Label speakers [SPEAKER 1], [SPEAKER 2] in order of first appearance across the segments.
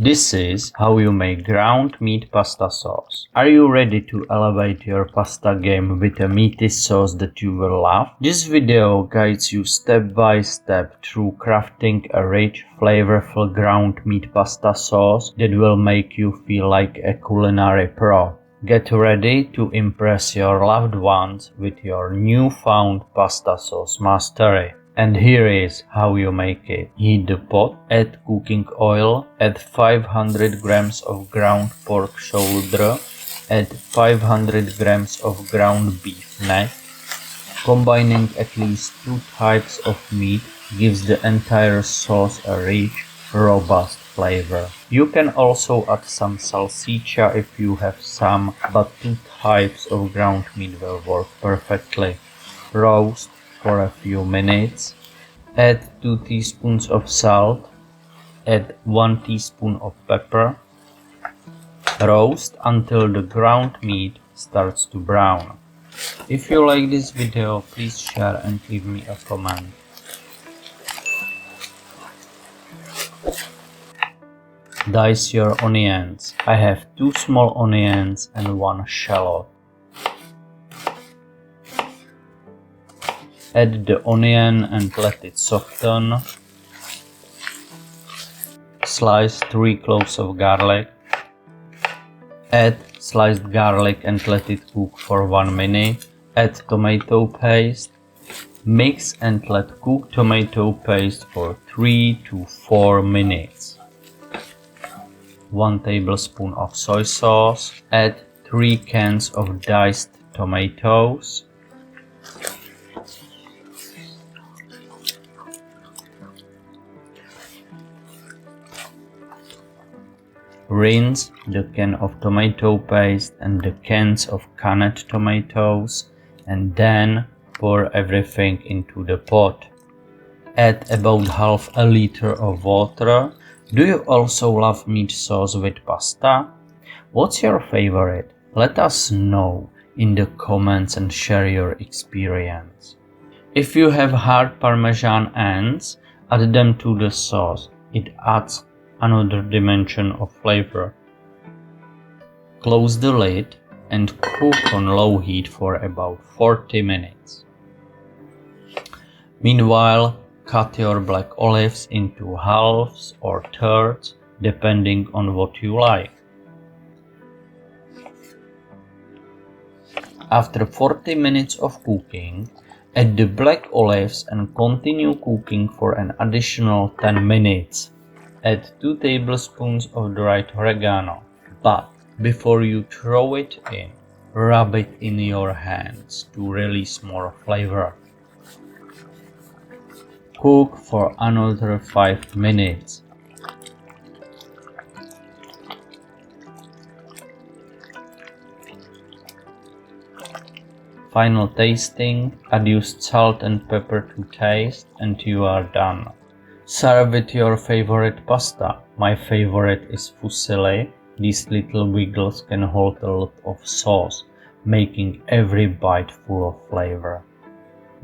[SPEAKER 1] This is how you make ground meat pasta sauce. Are you ready to elevate your pasta game with a meaty sauce that you will love? This video guides you step by step through crafting a rich, flavorful ground meat pasta sauce that will make you feel like a culinary pro. Get ready to impress your loved ones with your newfound pasta sauce mastery. And here is how you make it. Heat the pot, add cooking oil, add 500 grams of ground pork shoulder, add 500 grams of ground beef neck. Combining at least 2 types of meat gives the entire sauce a rich, robust flavor. You can also add some salsiccia if you have some, but 2 types of ground meat will work perfectly. Roast for a few minutes, add 2 teaspoons of salt, add 1 teaspoon of pepper, roast until the ground meat starts to brown. If you like this video, please share and leave me a comment. Dice your onions. I have 2 small onions and 1 shallot. Add the onion and let it soften. Slice 3 cloves of garlic. Add sliced garlic and let it cook for 1 minute. Add tomato paste. Mix and let cook tomato paste for 3 to 4 minutes. 1 tablespoon of soy sauce. Add 3 cans of diced tomatoes. Rinse the can of tomato paste and the cans of canned tomatoes and then pour everything into the pot. Add about half a liter of water. Do you also love meat sauce with pasta? What's your favorite? Let us know in the comments and share your experience. If you have hard Parmesan ends, add them to the sauce. It adds another dimension of flavor. Close the lid and cook on low heat for about 40 minutes. Meanwhile, cut your black olives into halves or thirds, depending on what you like. After 40 minutes of cooking, add the black olives and continue cooking for an additional 10 minutes. Add 2 tablespoons of dried oregano, but before you throw it in, rub it in your hands to release more flavor. Cook for another 5 minutes. Final tasting, add used salt and pepper to taste and you are done. Serve with your favorite pasta. My favorite is fusilli. These little wiggles can hold a lot of sauce, making every bite full of flavor.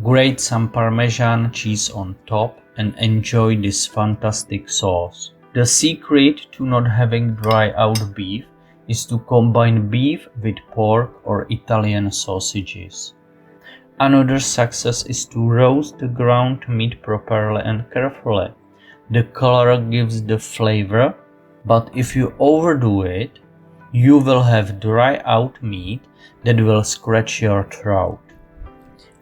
[SPEAKER 1] Grate some Parmesan cheese on top and enjoy this fantastic sauce. The secret to not having dry out beef is to combine beef with pork or Italian sausages. Another success is to roast the ground meat properly and carefully. The color gives the flavor, but if you overdo it, you will have dry out meat that will scratch your throat.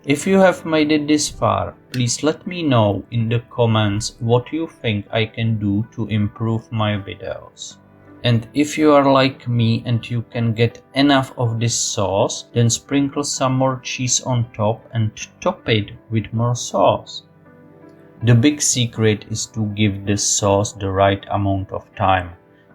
[SPEAKER 1] If you have made it this far, please let me know in the comments what you think I can do to improve my videos. And if you are like me and you can get enough of this sauce, then sprinkle some more cheese on top and top it with more sauce. The big secret is to give the sauce the right amount of time.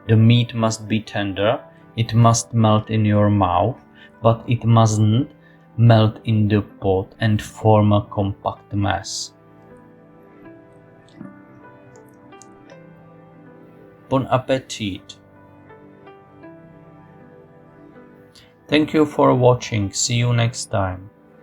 [SPEAKER 1] The meat must be tender, it must melt in your mouth, but it mustn't melt in the pot and form a compact mess. Bon appetit! Thank you for watching, see you next time.